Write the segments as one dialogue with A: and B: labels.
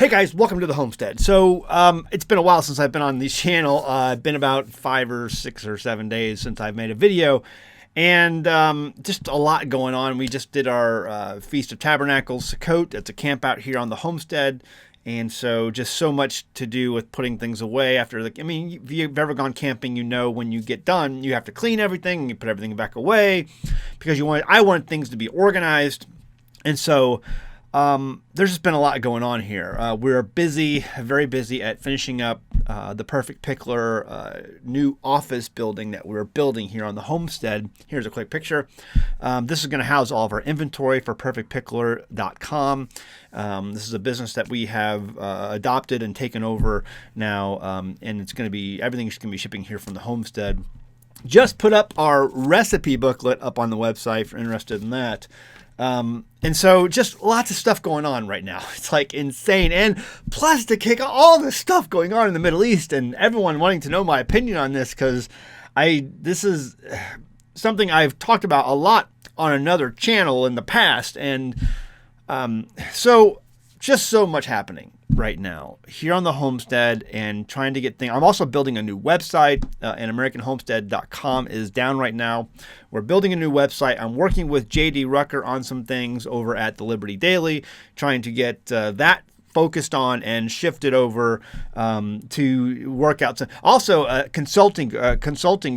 A: guys, welcome to the Homestead. So it's been a while since I've been on this channel. It's been about 5 or 6 or 7 days since I've made a video, and just a lot going on. We just did our Feast of Tabernacles, Sukkot. It's a camp out here on the Homestead, and so just so much to do with putting things away after the. I mean, if you've ever gone camping, you know when you get done, you have to clean everything and you put everything back away because I wanted things to be organized, and so. There's just been a lot going on here. We're busy, very busy at finishing up the Perfect Pickler new office building that we're building here on the Homestead. Here's a quick picture. This is going to house all of our inventory for perfectpickler.com. This is a business that we have adopted and taken over now, and it's going to be everything's going to be shipping here from the Homestead. Just put up our recipe booklet up on the website if you're interested in that. And so just lots of stuff going on right now. It's like insane. And plus to kick all this stuff going on in the Middle East and everyone wanting to know my opinion on this, because this is something I've talked about a lot on another channel in the past. And so just so much happening right now here on the Homestead and trying to get things. I'm also building a new website, and AmericanHomestead.com is down right now. We're building a new website. I'm working with JD Rucker on some things over at the Liberty Daily, trying to get that focused on and shifted over to work out. Also, a consulting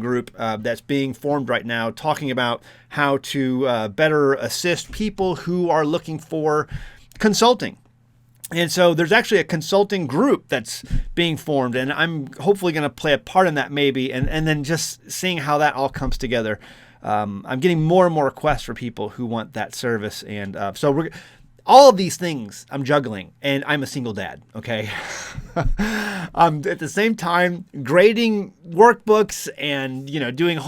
A: group that's being formed right now, talking about how to better assist people who are looking for consulting. And so there's actually a consulting group that's being formed, and I'm hopefully going to play a part in that maybe, and then just seeing how that all comes together. I'm getting more and more requests for people who want that service, and so all of these things I'm juggling, and I'm a single dad, okay? I'm at the same time grading workbooks and, doing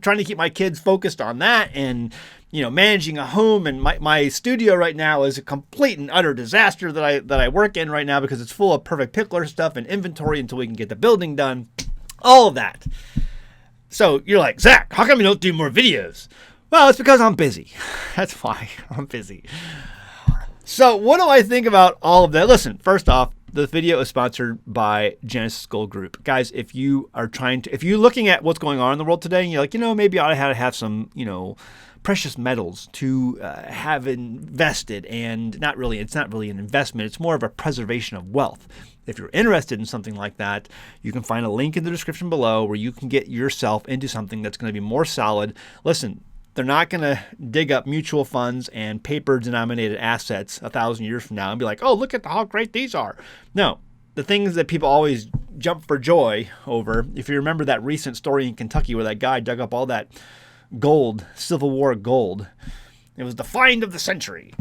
A: trying to keep my kids focused on that, and managing a home. And my studio right now is a complete and utter disaster that I work in right now because it's full of Perfect Pickler stuff and inventory until we can get the building done. All of that. So you're like, Zach, how come you don't do more videos? Well, it's because I'm busy. That's why I'm busy. So what do I think about all of that? Listen, first off, the video is sponsored by Genesis Gold Group. Guys, if you're looking at what's going on in the world today, and you're like, maybe I ought to have some, precious metals to have invested, and it's not really an investment. It's more of a preservation of wealth. If you're interested in something like that, you can find a link in the description below where you can get yourself into something that's going to be more solid. Listen, they're not going to dig up mutual funds and paper-denominated assets 1,000 years from now and be like, oh, look at how great these are. No, the things that people always jump for joy over, if you remember that recent story in Kentucky where that guy dug up all that gold, Civil War gold, it was the find of the century.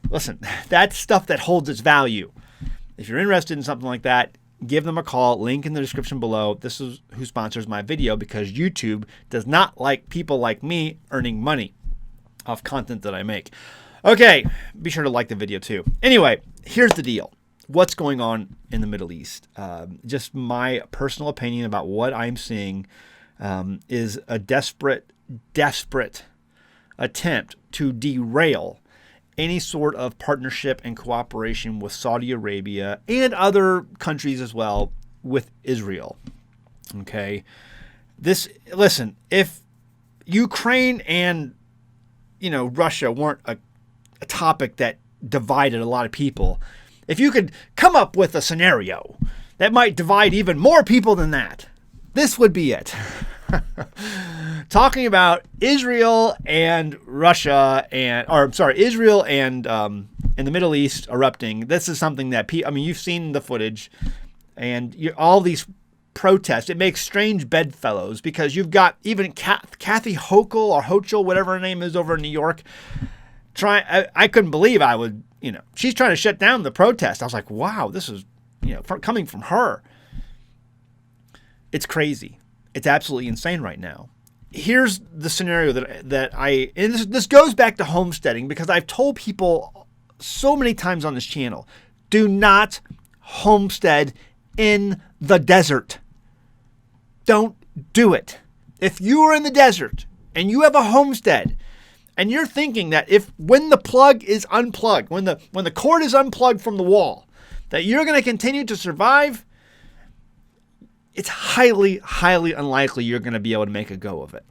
A: Listen, that's stuff that holds its value. If you're interested in something like that, give them a call. Link in the description below. This is who sponsors my video because YouTube does not like people like me earning money off content that I make. Okay, be sure to like the video too. Anyway, here's the deal. What's going on in the Middle East? Just my personal opinion about what I'm seeing is a desperate attempt to derail any sort of partnership and cooperation with Saudi Arabia and other countries as well with Israel. Okay. Listen, if Ukraine and, Russia weren't a topic that divided a lot of people, if you could come up with a scenario that might divide even more people than that, this would be it. Talking about Israel and Russia Israel and in the Middle East erupting. This is something that you've seen the footage, and all these protests. It makes strange bedfellows because you've got even Kathy Hochul or Hochul, whatever her name is, over in New York. I couldn't believe she's trying to shut down the protest. I was like, wow, this is coming from her. It's crazy. It's absolutely insane right now. Here's the scenario and this goes back to homesteading, because I've told people so many times on this channel, do not homestead in the desert. Don't do it. If you are in the desert and you have a homestead and you're thinking that when the plug is unplugged, when the cord is unplugged from the wall, that you're going to continue to survive, it's highly, highly unlikely you're going to be able to make a go of it.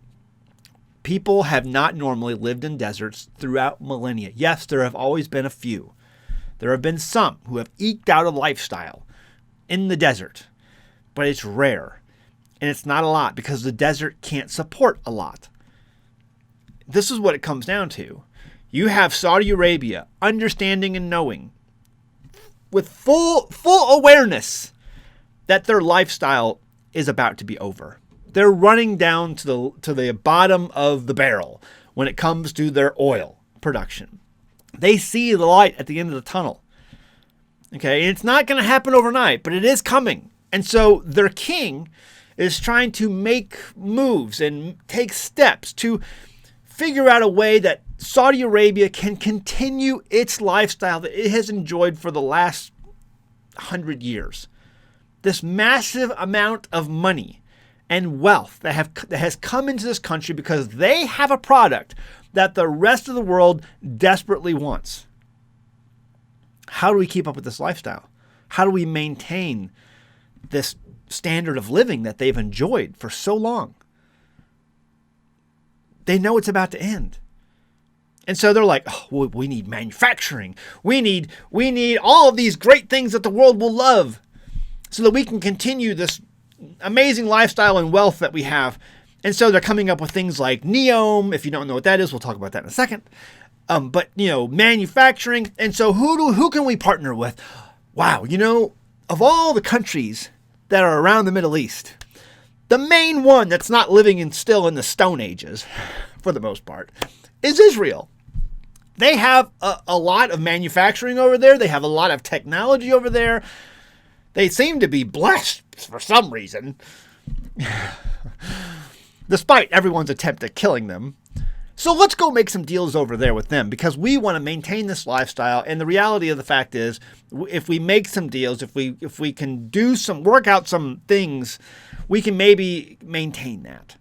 A: People have not normally lived in deserts throughout millennia. Yes, there have always been a few. There have been some who have eked out a lifestyle in the desert, but it's rare. And it's not a lot because the desert can't support a lot. This is what it comes down to. You have Saudi Arabia understanding and knowing with full awareness that their lifestyle is about to be over. They're running down to the bottom of the barrel when it comes to their oil production. They see the light at the end of the tunnel. Okay, and it's not going to happen overnight, but it is coming. And so their king is trying to make moves and take steps to figure out a way that Saudi Arabia can continue its lifestyle that it has enjoyed for the last 100 years. This massive amount of money and wealth that has come into this country because they have a product that the rest of the world desperately wants. How do we keep up with this lifestyle? How do we maintain this standard of living that they've enjoyed for so long? They know it's about to end. And so they're like, oh, we need manufacturing. We need all of these great things that the world will love so that we can continue this amazing lifestyle and wealth that we have. And so they're coming up with things like Neom. If you don't know what that is, we'll talk about that in a second. But manufacturing. And so who can we partner with? Wow, of all the countries that are around the Middle East, the main one that's not living still in the Stone Ages, for the most part, is Israel. They have a lot of manufacturing over there. They have a lot of technology over there. They seem to be blessed for some reason, despite everyone's attempt at killing them. So let's go make some deals over there with them because we want to maintain this lifestyle. And the reality of the fact is, if we make some deals, if we can work out some things, we can maybe maintain that.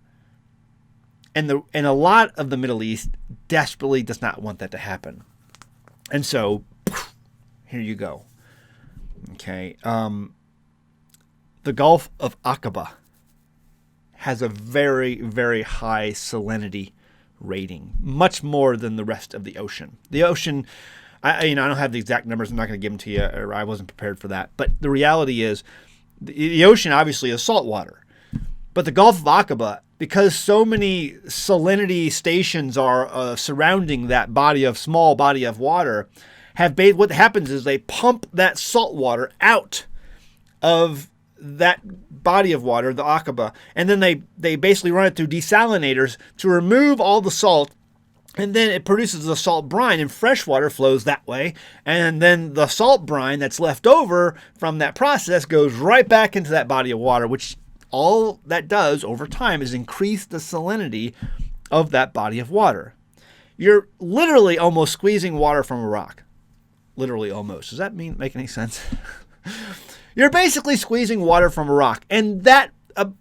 A: And a lot of the Middle East desperately does not want that to happen. And so, here you go. Okay. The Gulf of Aqaba has a very, very high salinity rating, much more than the rest of the ocean. The ocean, I don't have the exact numbers. I'm not going to give them to you, or I wasn't prepared for that. But the reality is, the ocean obviously is salt water. But the Gulf of Aqaba, because so many salinity stations are surrounding that small body of water, what happens is they pump that salt water out of that body of water, the Aqaba, and then they basically run it through desalinators to remove all the salt, and then it produces the salt brine, and fresh water flows that way, and then the salt brine that's left over from that process goes right back into that body of water, which all that does over time is increase the salinity of that body of water. You're literally almost squeezing water from a rock. Literally almost. Does that make any sense? You're basically squeezing water from a rock, and that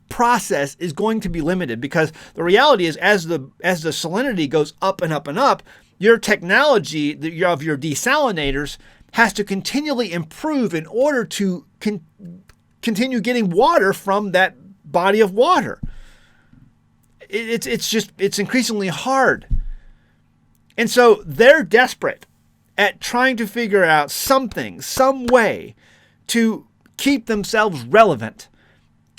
A: process is going to be limited because the reality is as the salinity goes up and up and up, your technology of your desalinators has to continually improve in order to continue getting water from that body of water. It's increasingly hard. And so they're desperate at trying to figure out some way to keep themselves relevant.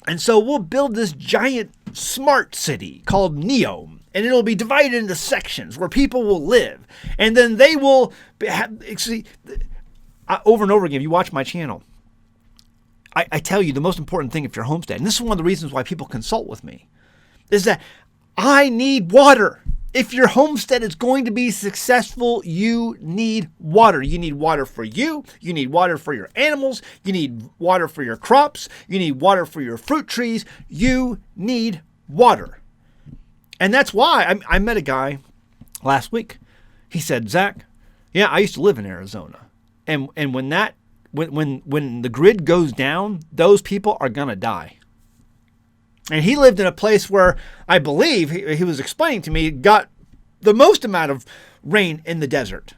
A: And so we'll build this giant smart city called Neom, and it'll be divided into sections where people will live. And then they will over and over again, if you watch my channel, I tell you the most important thing if you're homesteading, and this is one of the reasons why people consult with me, is that I need water. If your homestead is going to be successful, you need water. You need water for you. You need water for your animals. You need water for your crops. You need water for your fruit trees. You need water. And that's why I met a guy last week. He said, Zach, yeah, I used to live in Arizona. And when the grid goes down, those people are going to die. And he lived in a place where I believe he was explaining to me got the most amount of rain in the desert.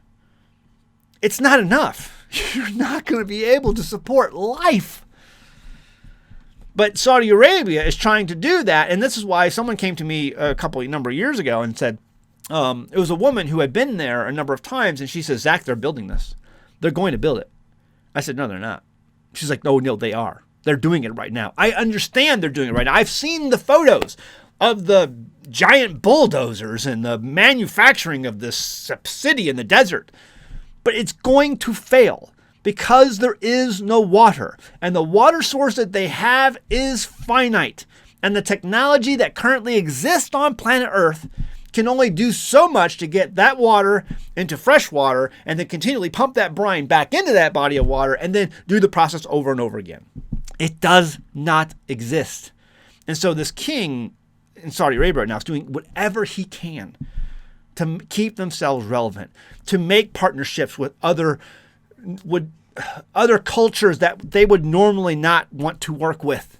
A: it's not enough. You're not going to be able to support life. But Saudi Arabia is trying to do that. And this is why someone came to me a number of years ago and said, it was a woman who had been there a number of times. And she says, Zach, they're building this. They're going to build it. I said, no, they're not. She's like, no, they are. They're doing it right now. I understand they're doing it right now. I've seen the photos of the giant bulldozers and the manufacturing of this city in the desert. But it's going to fail because there is no water. And the water source that they have is finite. And the technology that currently exists on planet Earth can only do so much to get that water into fresh water and then continually pump that brine back into that body of water and then do the process over and over again. It does not exist. And so this king in Saudi Arabia right now is doing whatever he can to keep themselves relevant, to make partnerships with other cultures that they would normally not want to work with,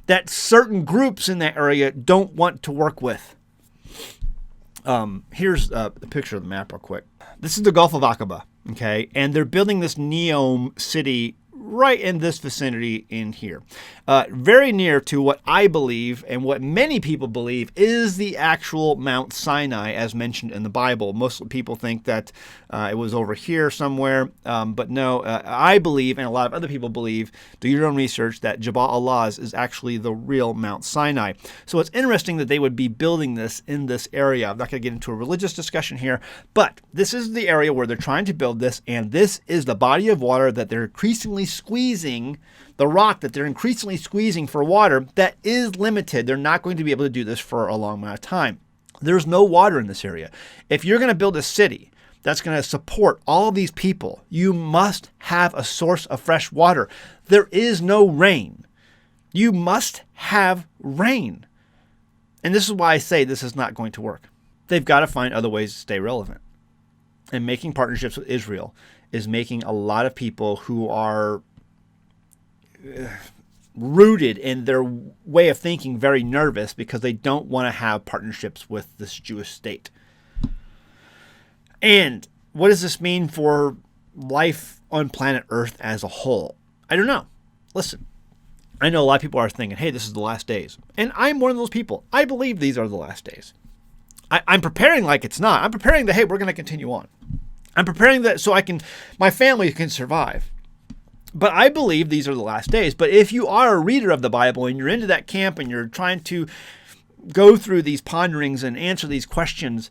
A: that certain groups in that area don't want to work with. Here's a picture of the map real quick. This is the Gulf of Aqaba, okay? And they're building this Neom City right in this vicinity in here. Very near to what I believe and what many people believe is the actual Mount Sinai as mentioned in the Bible. Most people think that it was over here somewhere, but no, I believe, and a lot of other people believe, do your own research, that Jabal Allah's is actually the real Mount Sinai. So it's interesting that they would be building this in this area. I'm not going to get into a religious discussion here, but this is the area where they're trying to build this, and this is the body of water that they're increasingly squeezing, the rock that they're increasingly squeezing for water that is limited. They're not going to be able to do this for a long amount of time. There's no water in this area. If you're going to build a city that's going to support all of these people, you must have a source of fresh water. There is no rain. You must have rain. And this is why I say this is not going to work. They've got to find other ways to stay relevant. And making partnerships with Israel is making a lot of people who are rooted in their way of thinking very nervous because they don't want to have partnerships with this Jewish state. And what does this mean for life on planet Earth as a whole? I don't know. Listen, I know a lot of people are thinking, hey, this is the last days. And I'm one of those people. I believe these are the last days. I'm preparing like it's not. I'm preparing that, hey, we're going to continue on. I'm preparing that so my family can survive. But I believe these are the last days. But if you are a reader of the Bible and you're into that camp and you're trying to go through these ponderings and answer these questions,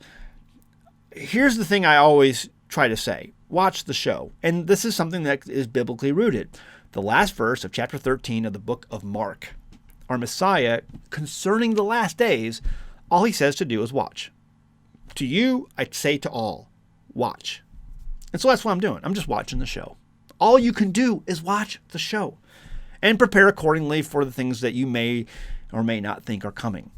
A: here's the thing I always try to say. Watch the show. And this is something that is biblically rooted. The last verse of chapter 13 of the book of Mark. Our Messiah, concerning the last days, all he says to do is watch. To you, I say to all, watch. And so that's what I'm doing. I'm just watching the show. All you can do is watch the show and prepare accordingly for the things that you may or may not think are coming.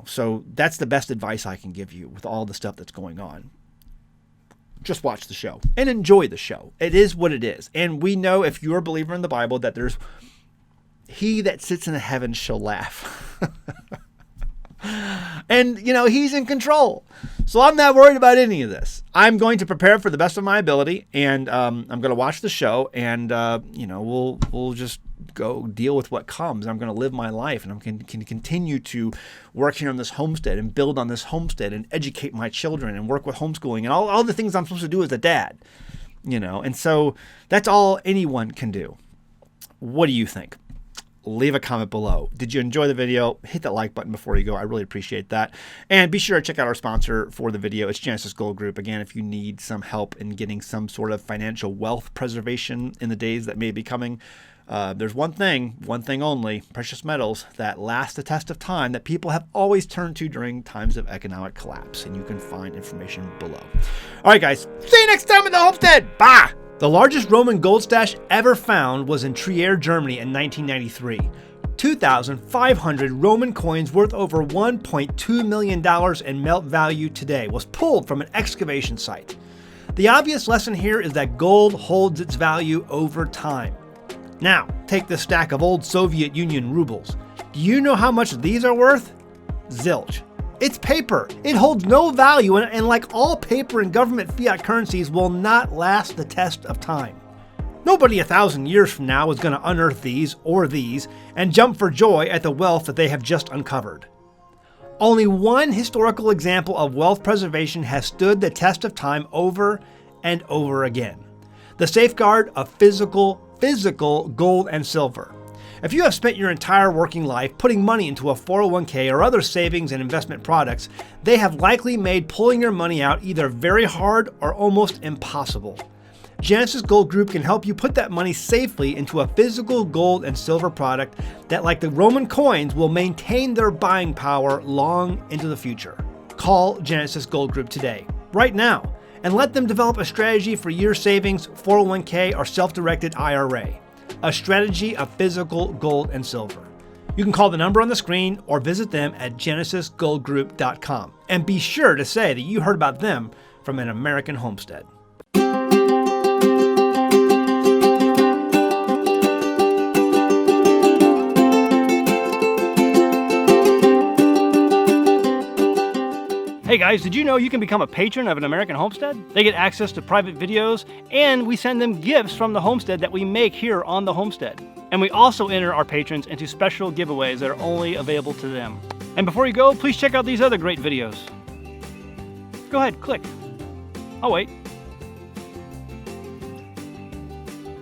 A: So that's the best advice I can give you with all the stuff that's going on. Just watch the show and enjoy the show. It is what it is. And we know, if you're a believer in the Bible, that there's he that sits in the heavens shall laugh. And, he's in control. So I'm not worried about any of this. I'm going to prepare for the best of my ability, and I'm going to watch the show, and, we'll just go deal with what comes. I'm going to live my life, and I'm going to continue to work here on this homestead and build on this homestead and educate my children and work with homeschooling and all the things I'm supposed to do as a dad, And so that's all anyone can do. What do you think? Leave a comment below. Did you enjoy the video? Hit that like button before you go. I really appreciate that. And be sure to check out our sponsor for the video. It's Genesis Gold Group. Again, if you need some help in getting some sort of financial wealth preservation in the days that may be coming, there's one thing only, precious metals, that last the test of time, that people have always turned to during times of economic collapse. And you can find information below. All right, guys. See you next time in the homestead. Bye. The largest Roman gold stash ever found was in Trier, Germany in 1993. 2,500 Roman coins worth over $1.2 million in melt value today was pulled from an excavation site. The obvious lesson here is that gold holds its value over time. Now, take this stack of old Soviet Union rubles. Do you know how much these are worth? Zilch. It's paper. It holds no value, and like all paper and government fiat currencies, will not last the test of time. Nobody 1,000 years from now is going to unearth these or these and jump for joy at the wealth that they have just uncovered. Only one historical example of wealth preservation has stood the test of time over and over again: the safeguard of physical gold and silver. If you have spent your entire working life putting money into a 401k or other savings and investment products, they have likely made pulling your money out either very hard or almost impossible. Genesis Gold Group can help you put that money safely into a physical gold and silver product that, like the Roman coins, will maintain their buying power long into the future. Call Genesis Gold Group today, right now, and let them develop a strategy for your savings, 401k, or self-directed IRA. A strategy of physical gold and silver. You can call the number on the screen or visit them at genesisgoldgroup.com. And be sure to say that you heard about them from an American Homestead. Hey guys, did you know you can become a patron of an American Homestead? They get access to private videos, and we send them gifts from the homestead that we make here on the homestead. And we also enter our patrons into special giveaways that are only available to them. And before you go, please check out these other great videos. Go ahead, click. I'll wait.